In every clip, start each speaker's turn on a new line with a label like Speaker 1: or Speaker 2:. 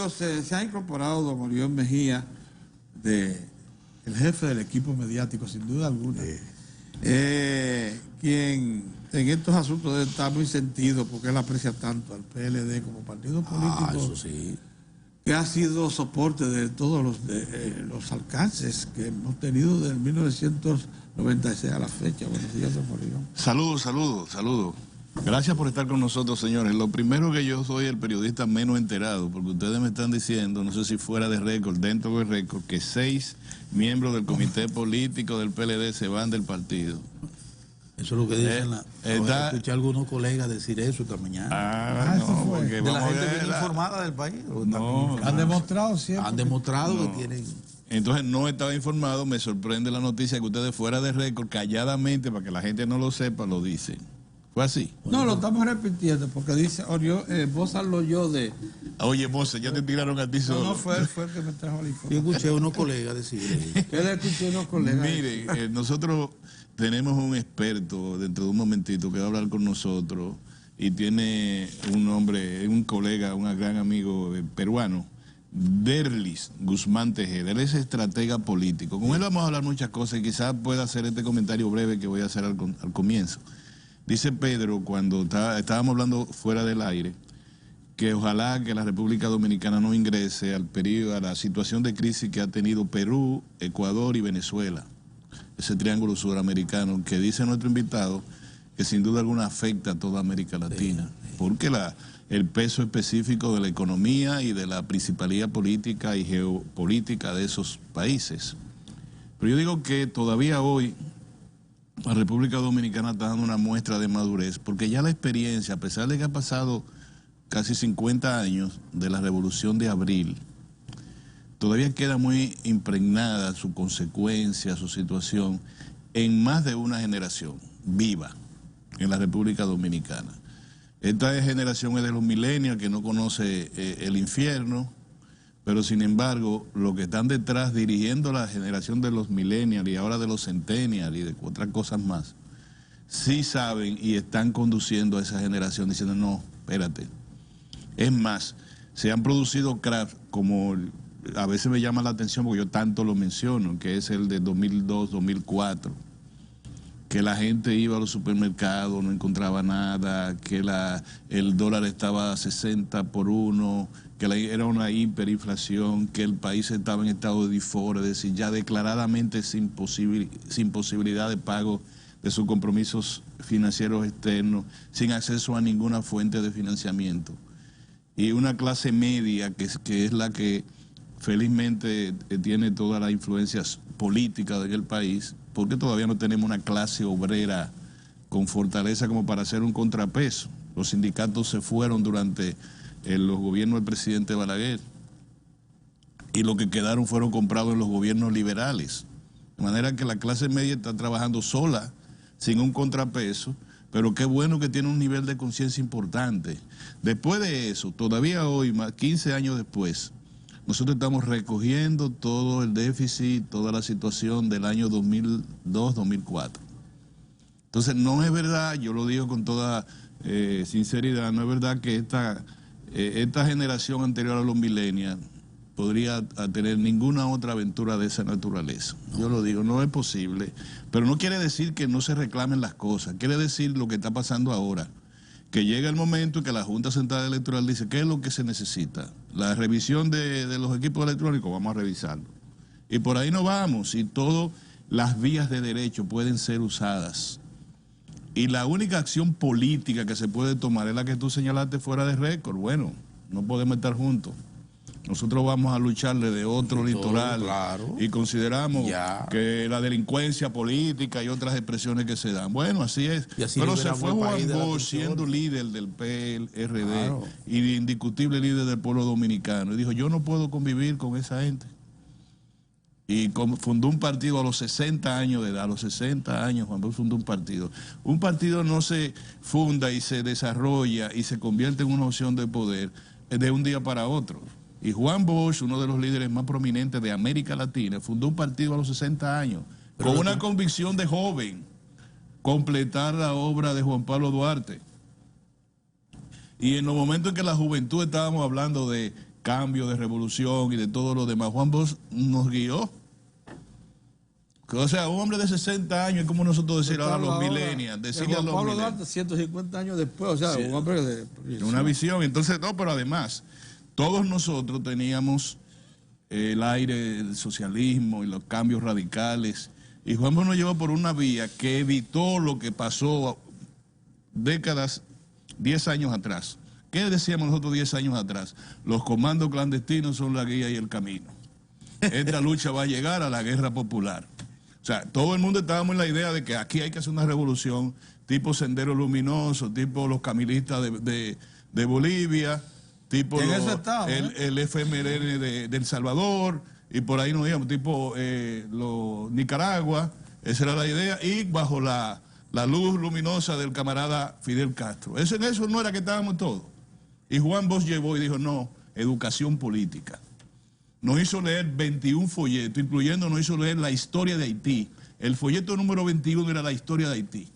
Speaker 1: amigos, se ha incorporado don Orión Mejía, el jefe del equipo mediático, sin duda alguna. Quien en estos asuntos está muy sentido porque él aprecia tanto al PLD como partido político.
Speaker 2: Eso sí.
Speaker 1: Que ha sido soporte de todos los alcances que hemos tenido desde 1996 a la fecha. Buenos días, don Orión.
Speaker 3: Saludos. Gracias por estar con nosotros, señores. Lo primero, que yo soy el periodista menos enterado, porque ustedes me están diciendo, no sé si fuera de récord, dentro del récord, que 6 miembros del comité político del PLD se van del partido.
Speaker 2: Eso es lo que dicen. Escuché a algunos colegas decir eso esta mañana.
Speaker 3: No, porque
Speaker 2: de la gente bien informada del país.
Speaker 1: No, han demostrado siempre.
Speaker 2: Han demostrado que tienen...
Speaker 3: Entonces no estaba informado. Me sorprende la noticia que ustedes fuera de récord, calladamente, para que la gente no lo sepa, lo dicen. ¿Fue así?
Speaker 1: No, lo estamos repitiendo, porque dice Orión, vos hablo yo de...
Speaker 3: Oye, Mose, ya te tiraron a ti solo.
Speaker 1: No, fue el que me trajo la información.
Speaker 2: Yo escuché a unos colegas decir...
Speaker 1: ¿Qué le escuché a unos colegas?
Speaker 3: Miren, nosotros tenemos un experto dentro de un momentito que va a hablar con nosotros, y tiene un hombre, un colega, un gran amigo peruano, Derlis Guzmán Tejeda. Él es estratega político. Con él vamos a hablar muchas cosas y quizás pueda hacer este comentario breve que voy a hacer al comienzo. Dice Pedro, cuando estábamos hablando fuera del aire, que ojalá que la República Dominicana no ingrese al periodo, a la situación de crisis que ha tenido Perú, Ecuador y Venezuela. Ese triángulo sudamericano que dice nuestro invitado que sin duda alguna afecta a toda América Latina, porque el peso específico de la economía y de la principalía política y geopolítica de esos países. Pero yo digo que todavía hoy la República Dominicana está dando una muestra de madurez, porque ya la experiencia, a pesar de que ha pasado casi 50 años de la Revolución de Abril, todavía queda muy impregnada su consecuencia, su situación, en más de una generación viva en la República Dominicana. Esta generación es de los millennials, que no conoce el infierno, pero sin embargo, los que están detrás dirigiendo la generación de los millennials y ahora de los centennials y de otras cosas más, sí saben y están conduciendo a esa generación diciendo, no, espérate. Es más, se han producido cracks como... A veces me llama la atención porque yo tanto lo menciono, que es el de 2002, 2004, que la gente iba a los supermercados, no encontraba nada, que el dólar estaba a 60 por 1, que era una hiperinflación, que el país estaba en estado de default, es decir, ya declaradamente sin posibilidad de pago de sus compromisos financieros externos, sin acceso a ninguna fuente de financiamiento. Y una clase media que es la que felizmente tiene todas las influencias políticas del país, porque todavía no tenemos una clase obrera con fortaleza como para hacer un contrapeso. Los sindicatos se fueron durante los gobiernos del presidente Balaguer y lo que quedaron fueron comprados en los gobiernos liberales. De manera que la clase media está trabajando sola, sin un contrapeso, pero qué bueno que tiene un nivel de conciencia importante. Después de eso, todavía hoy, más 15 años después, nosotros estamos recogiendo todo el déficit, toda la situación del año 2002-2004. Entonces, no es verdad, yo lo digo con toda sinceridad, no es verdad que esta generación anterior a los millennials podría tener ninguna otra aventura de esa naturaleza. Yo lo digo, no es posible, pero no quiere decir que no se reclamen las cosas, quiere decir lo que está pasando ahora. Que llega el momento en que la Junta Central Electoral dice qué es lo que se necesita. La revisión de los equipos electrónicos, vamos a revisarlo. Y por ahí no vamos, y todas las vías de derecho pueden ser usadas. Y la única acción política que se puede tomar es la que tú señalaste fuera de récord. Bueno, no podemos estar juntos. Nosotros vamos a lucharle de otro litoral,
Speaker 2: claro.
Speaker 3: Y consideramos que la delincuencia política y otras expresiones que se dan. Bueno, así es. Pero se fue Juan Bosch siendo líder del PLRD, claro, y indiscutible líder del pueblo dominicano. Y dijo, yo no puedo convivir con esa gente. Y fundó un partido a los 60 años de edad. A los 60 años Juan Bosch fundó un partido. Un partido no se funda y se desarrolla y se convierte en una opción de poder de un día para otro. Y Juan Bosch, uno de los líderes más prominentes de América Latina, fundó un partido a los 60 años, con una convicción de joven, completar la obra de Juan Pablo Duarte. Y en los momentos en que la juventud estábamos hablando de cambio, de revolución y de todo lo demás. Juan Bosch nos guió. O sea, un hombre de 60 años, es como nosotros decir ahora los millennials, decirle a los
Speaker 1: Pablo Duarte 150 años después, o sea, sí, un hombre de
Speaker 3: una visión. Entonces, no, pero además, todos nosotros teníamos el aire del socialismo y los cambios radicales, y Juan Bosch nos llevó por una vía que evitó lo que pasó décadas, 10 años atrás. ¿Qué decíamos nosotros 10 años atrás? Los comandos clandestinos son la guía y el camino. Esta lucha va a llegar a la guerra popular. O sea, todo el mundo estábamos en la idea de que aquí hay que hacer una revolución tipo Sendero Luminoso, tipo los camilistas de Bolivia, tipo el FMLN de El Salvador, y por ahí nos íbamos, tipo los Nicaragua. Esa era la idea, y bajo la luz luminosa del camarada Fidel Castro. En eso no era que estábamos todos. Y Juan Bosch llevó y dijo, no, educación política. Nos hizo leer 21 folletos, incluyendo nos hizo leer la historia de Haití. El folleto número 21 era la historia de Haití.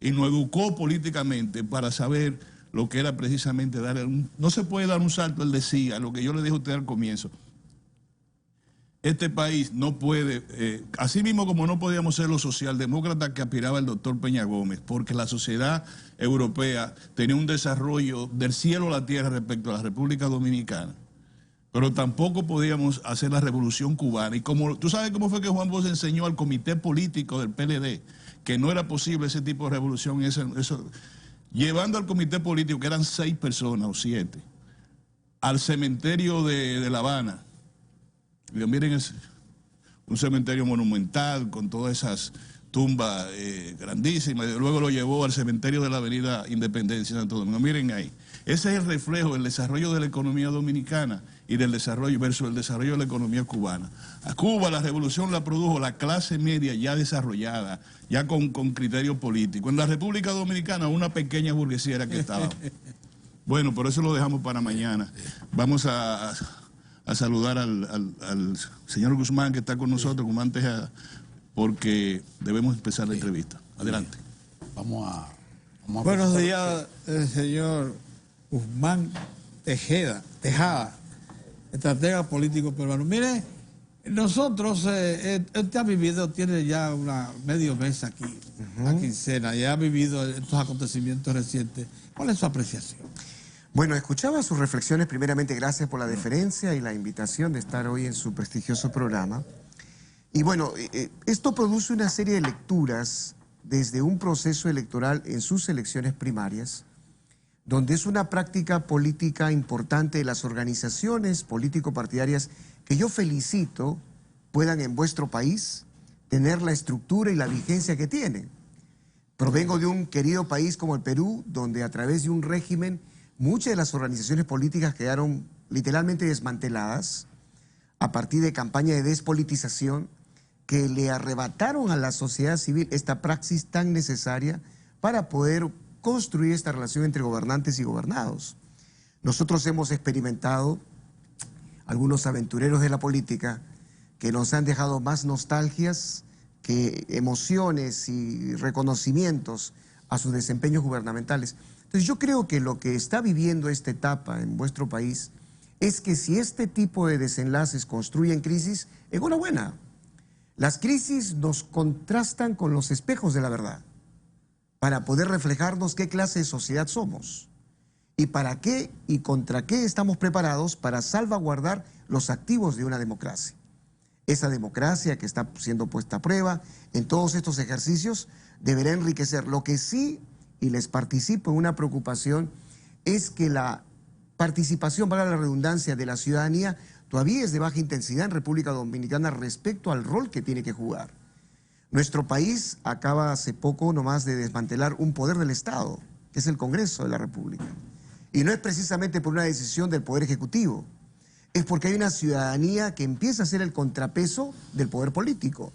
Speaker 3: Y nos educó políticamente para saber lo que era precisamente dar no se puede dar un salto, él decía, lo que yo le dije a usted al comienzo. Este país no puede, así mismo como no podíamos ser los socialdemócratas que aspiraba el doctor Peña Gómez, porque la sociedad europea tenía un desarrollo del cielo a la tierra respecto a la República Dominicana. Pero tampoco podíamos hacer la revolución cubana. Y como tú sabes cómo fue que Juan Bosch enseñó al comité político del PLD que no era posible ese tipo de revolución, llevando al comité político, que eran 6 personas o 7, al cementerio de La Habana. Digo, miren, es un cementerio monumental con todas esas tumbas grandísimas. Y luego lo llevó al cementerio de la Avenida Independencia de Santo Domingo. Miren ahí. Ese es el reflejo del desarrollo de la economía dominicana y del desarrollo versus el desarrollo de la economía cubana. A Cuba la revolución la produjo la clase media ya desarrollada, ya con criterio político. En la República Dominicana una pequeña burguesía era que estaba. Bueno, por eso lo dejamos para mañana. Vamos a saludar al señor Guzmán que está con nosotros, Guzmán Tejada, porque debemos empezar la entrevista. Adelante.
Speaker 1: Buenos días, señor Guzmán Tejada, estratega político peruano. Mire, nosotros, usted ha vivido, tiene ya medio mes aquí, la quincena, y ha vivido estos acontecimientos recientes. ¿Cuál es su apreciación?
Speaker 4: Bueno, escuchaba sus reflexiones. Primeramente, gracias por la deferencia y la invitación de estar hoy en su prestigioso programa. Y bueno, esto produce una serie de lecturas desde un proceso electoral en sus elecciones primarias, donde es una práctica política importante de las organizaciones político-partidarias que yo felicito puedan en vuestro país tener la estructura y la vigencia que tienen. Provengo de un querido país como el Perú, donde a través de un régimen muchas de las organizaciones políticas quedaron literalmente desmanteladas a partir de campaña de despolitización que le arrebataron a la sociedad civil esta praxis tan necesaria para poder construir esta relación entre gobernantes y gobernados. Nosotros hemos experimentado algunos aventureros de la política que nos han dejado más nostalgias que emociones y reconocimientos a sus desempeños gubernamentales. Entonces yo creo que lo que está viviendo esta etapa en vuestro país es que si este tipo de desenlaces construyen crisis, enhorabuena. Las crisis nos contrastan con los espejos de la verdad para poder reflejarnos qué clase de sociedad somos y para qué y contra qué estamos preparados para salvaguardar los activos de una democracia. Esa democracia que está siendo puesta a prueba en todos estos ejercicios deberá enriquecer. Lo que sí, y les participo en una preocupación, es que la participación, para la redundancia, de la ciudadanía todavía es de baja intensidad en República Dominicana respecto al rol que tiene que jugar. Nuestro país acaba hace poco nomás de desmantelar un poder del Estado, que es el Congreso de la República. Y no es precisamente por una decisión del Poder Ejecutivo, es porque hay una ciudadanía que empieza a ser el contrapeso del poder político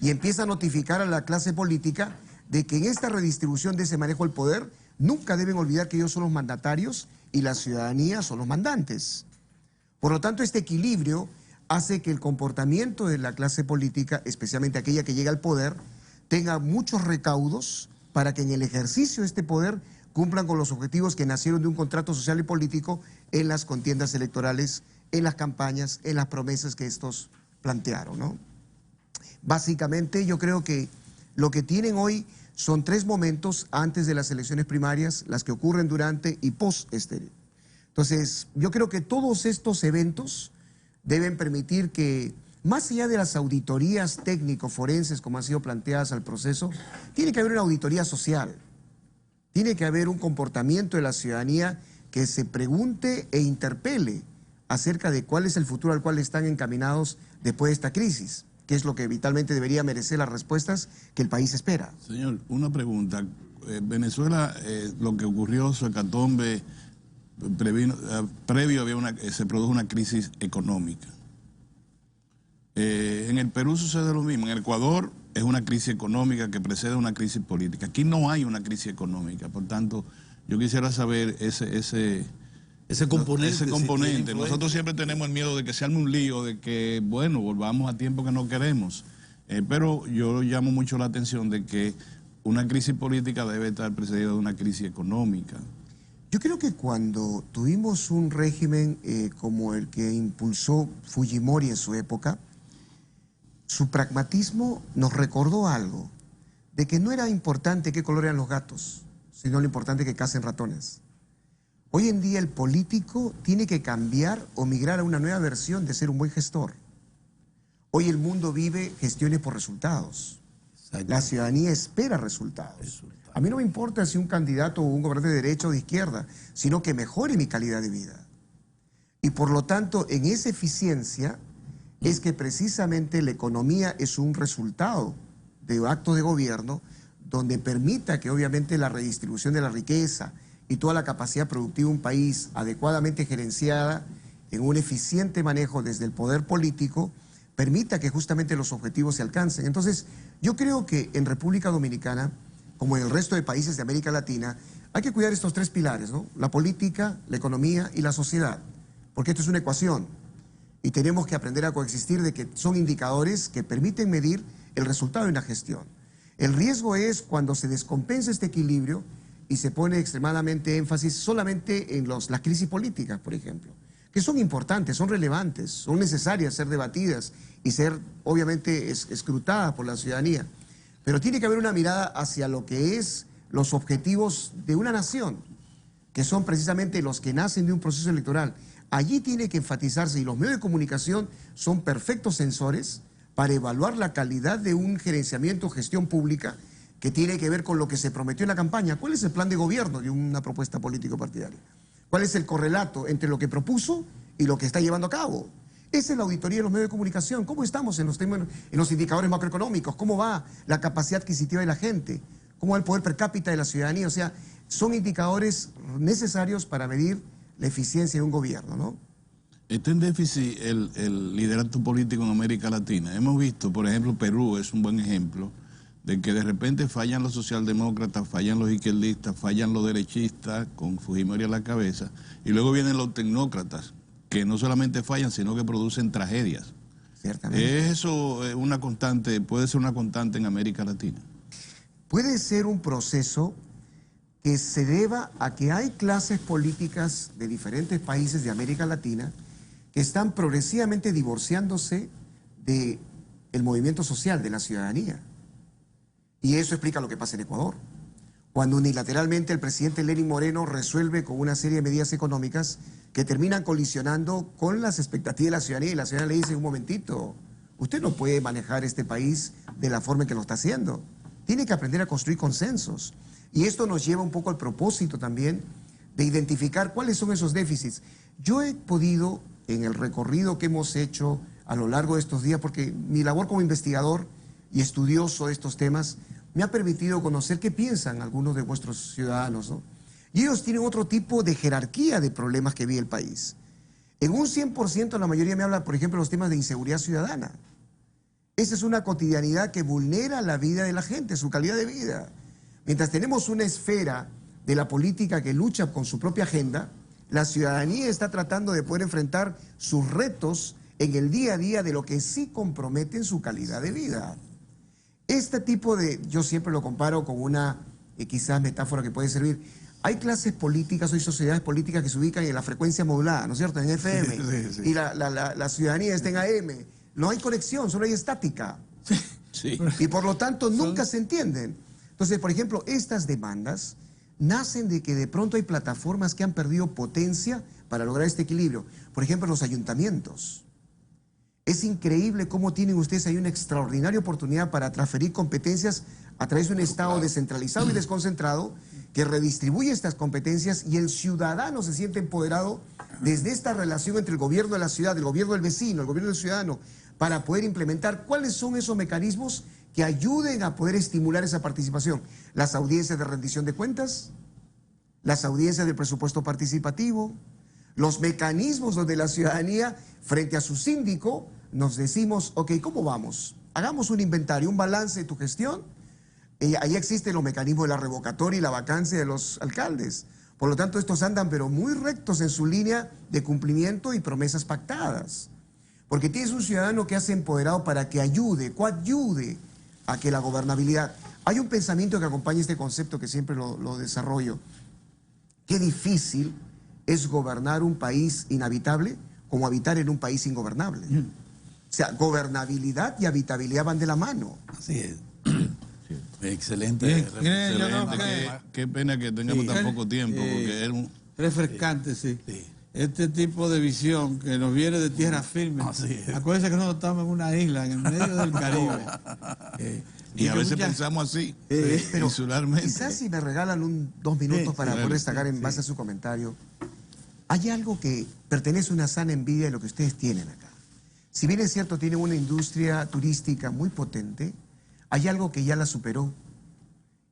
Speaker 4: y empieza a notificar a la clase política de que en esta redistribución de ese manejo del poder nunca deben olvidar que ellos son los mandatarios y la ciudadanía son los mandantes. Por lo tanto, este equilibrio hace que el comportamiento de la clase política, especialmente aquella que llega al poder, tenga muchos recaudos para que en el ejercicio de este poder cumplan con los objetivos que nacieron de un contrato social y político en las contiendas electorales, en las campañas, en las promesas que estos plantearon, ¿no? Básicamente yo creo que lo que tienen hoy son 3 momentos antes de las elecciones primarias, las que ocurren durante y post este. Entonces yo creo que todos estos eventos deben permitir que, más allá de las auditorías técnico-forenses como han sido planteadas al proceso, tiene que haber una auditoría social, tiene que haber un comportamiento de la ciudadanía que se pregunte e interpele acerca de cuál es el futuro al cual están encaminados después de esta crisis, que es lo que vitalmente debería merecer las respuestas que el país espera.
Speaker 3: Señor, una pregunta. Venezuela, lo que ocurrió, su hecatombe, previo se produjo una crisis económica. En el Perú sucede lo mismo. En el Ecuador es una crisis económica que precede a una crisis política. Aquí no hay una crisis económica. Por tanto, yo quisiera saber ese componente. Nosotros siempre tenemos el miedo de que se arme un lío, de que, bueno, volvamos a tiempo que no queremos. Pero yo llamo mucho la atención de que una crisis política debe estar precedida de una crisis económica.
Speaker 4: Yo creo que cuando tuvimos un régimen como el que impulsó Fujimori en su época, su pragmatismo nos recordó algo, de que no era importante qué color eran los gatos, sino lo importante que cacen ratones. Hoy en día el político tiene que cambiar o migrar a una nueva versión de ser un buen gestor. Hoy el mundo vive gestiones por resultados. La ciudadanía espera resultados. A mí no me importa si un candidato o un gobernante de derecha o de izquierda, sino que mejore mi calidad de vida. Y por lo tanto, en esa eficiencia es que precisamente la economía es un resultado de actos de gobierno donde permita que obviamente la redistribución de la riqueza y toda la capacidad productiva de un país adecuadamente gerenciada en un eficiente manejo desde el poder político permita que justamente los objetivos se alcancen. Entonces, yo creo que en República Dominicana, como en el resto de países de América Latina, hay que cuidar estos 3 pilares, ¿no? La política, la economía y la sociedad, porque esto es una ecuación y tenemos que aprender a coexistir de que son indicadores que permiten medir el resultado de una gestión. El riesgo es cuando se descompensa este equilibrio y se pone extremadamente énfasis solamente en las crisis políticas, por ejemplo, que son importantes, son relevantes, son necesarias ser debatidas y ser obviamente escrutadas por la ciudadanía. Pero tiene que haber una mirada hacia lo que es los objetivos de una nación, que son precisamente los que nacen de un proceso electoral. Allí tiene que enfatizarse, y los medios de comunicación son perfectos sensores para evaluar la calidad de un gerenciamiento o gestión pública que tiene que ver con lo que se prometió en la campaña. ¿Cuál es el plan de gobierno de una propuesta político-partidaria? ¿Cuál es el correlato entre lo que propuso y lo que está llevando a cabo? Esa es la auditoría de los medios de comunicación. ¿Cómo estamos en los indicadores macroeconómicos? ¿Cómo va la capacidad adquisitiva de la gente? ¿Cómo va el poder per cápita de la ciudadanía? O sea, son indicadores necesarios para medir la eficiencia de un gobierno, ¿no?
Speaker 3: Está en déficit el liderato político en América Latina. Hemos visto, por ejemplo, Perú es un buen ejemplo de que de repente fallan los socialdemócratas, fallan los izquierdistas, fallan los derechistas, con Fujimori a la cabeza, y luego vienen los tecnócratas, que no solamente fallan, sino que producen tragedias.
Speaker 4: Ciertamente.
Speaker 3: ¿Es eso una constante, puede ser una constante en América Latina?
Speaker 4: Puede ser un proceso que se deba a que hay clases políticas de diferentes países de América Latina que están progresivamente divorciándose del movimiento social, de la ciudadanía. Y eso explica lo que pasa en Ecuador. Cuando unilateralmente el presidente Lenín Moreno resuelve con una serie de medidas económicas que terminan colisionando con las expectativas de la ciudadanía, y la ciudadanía le dice: un momentito, usted no puede manejar este país de la forma en que lo está haciendo. Tiene que aprender a construir consensos. Y esto nos lleva un poco al propósito también de identificar cuáles son esos déficits. Yo he podido, en el recorrido que hemos hecho a lo largo de estos días, porque mi labor como investigador y estudioso de estos temas me ha permitido conocer qué piensan algunos de vuestros ciudadanos, ¿no? Y ellos tienen otro tipo de jerarquía de problemas que vive el país. En un 100% la mayoría me habla, por ejemplo, de los temas de inseguridad ciudadana. Esa es una cotidianidad que vulnera la vida de la gente, su calidad de vida. Mientras tenemos una esfera de la política que lucha con su propia agenda, la ciudadanía está tratando de poder enfrentar sus retos en el día a día de lo que sí comprometen su calidad de vida. Este tipo de, yo siempre lo comparo con una quizás metáfora que puede servir. Hay clases políticas, hay sociedades políticas que se ubican en la frecuencia modulada, ¿no es cierto? En FM. Sí. Y la ciudadanía está en AM. No hay conexión, solo hay estática.
Speaker 3: Sí.
Speaker 4: Y por lo tanto nunca se entienden. Entonces, por ejemplo, estas demandas nacen de que de pronto hay plataformas que han perdido potencia para lograr este equilibrio. Por ejemplo, los ayuntamientos. Es increíble cómo tienen ustedes ahí una extraordinaria oportunidad para transferir competencias a través de un Estado descentralizado y desconcentrado que redistribuye estas competencias y el ciudadano se siente empoderado desde esta relación entre el gobierno de la ciudad, el gobierno del vecino, el gobierno del ciudadano, para poder implementar cuáles son esos mecanismos que ayuden a poder estimular esa participación. Las audiencias de rendición de cuentas, las audiencias del presupuesto participativo, los mecanismos donde la ciudadanía, frente a su síndico, nos decimos, ok, ¿cómo vamos? Hagamos un inventario, un balance de tu gestión. Ahí existen los mecanismos de la revocatoria y la vacancia de los alcaldes. Por lo tanto, estos andan pero muy rectos en su línea de cumplimiento y promesas pactadas. Porque tienes un ciudadano que hace empoderado para que ayude, coadyude a que la gobernabilidad... Hay un pensamiento que acompaña este concepto que siempre lo desarrollo. Qué difícil es gobernar un país inhabitable como habitar en un país ingobernable. O sea, gobernabilidad y habitabilidad van de la mano.
Speaker 2: Así es. Excelente.
Speaker 3: Excelente. Qué pena que tengamos tan poco tiempo, porque es
Speaker 1: refrescante, sí. Este tipo de visión que nos viene de tierra firme. Acuérdense que nosotros estamos en una isla, en el medio del Caribe.
Speaker 3: Y a veces pensamos así,
Speaker 4: pero
Speaker 3: insularmente.
Speaker 4: Quizás si me regalan 2 minutos para poder destacar en base a su comentario, hay algo que pertenece a una sana envidia de lo que ustedes tienen acá. Si bien es cierto, tienen una industria turística muy potente, hay algo que ya la superó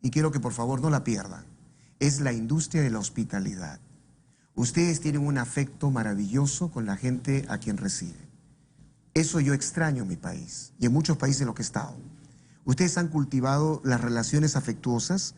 Speaker 4: y quiero que por favor no la pierdan. Es la industria de la hospitalidad. Ustedes tienen un afecto maravilloso con la gente a quien reciben. Eso yo extraño en mi país y en muchos países en los que he estado. Ustedes han cultivado las relaciones afectuosas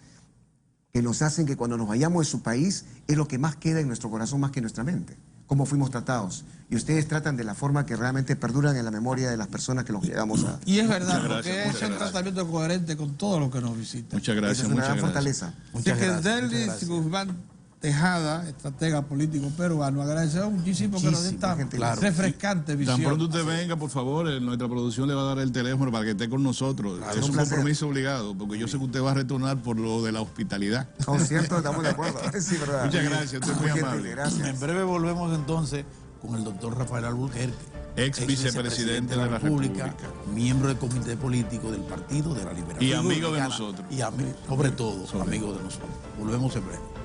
Speaker 4: que nos hacen que cuando nos vayamos de su país es lo que más queda en nuestro corazón más que en nuestra mente. Cómo fuimos tratados. Y ustedes tratan de la forma que realmente perduran en la memoria de las personas que los llegamos a...
Speaker 1: Y es verdad, porque es un tratamiento coherente con todo lo que nos visita.
Speaker 3: Muchas gracias.
Speaker 4: Esa es una gran fortaleza.
Speaker 1: Muchas gracias. Delis Guzmán Tejada, estratega político peruano, agradecemos muchísimo que nos dé esta refrescante visión.
Speaker 3: Tan pronto usted venga, por favor, nuestra producción le va a dar el teléfono para que esté con nosotros. Claro, es un compromiso obligado, porque yo sé que usted va a retornar por lo de la hospitalidad.
Speaker 4: No, cierto, estamos de acuerdo. Sí, verdad.
Speaker 3: Muchas gracias, usted es muy amable.
Speaker 4: Gracias.
Speaker 2: En breve volvemos entonces con el doctor Rafael Alburquerque,
Speaker 3: ex vicepresidente de la República,
Speaker 2: miembro del comité político del Partido de la Liberación
Speaker 3: y amigo de nosotros.
Speaker 2: Y sobre todo, amigo de nosotros. Volvemos en breve.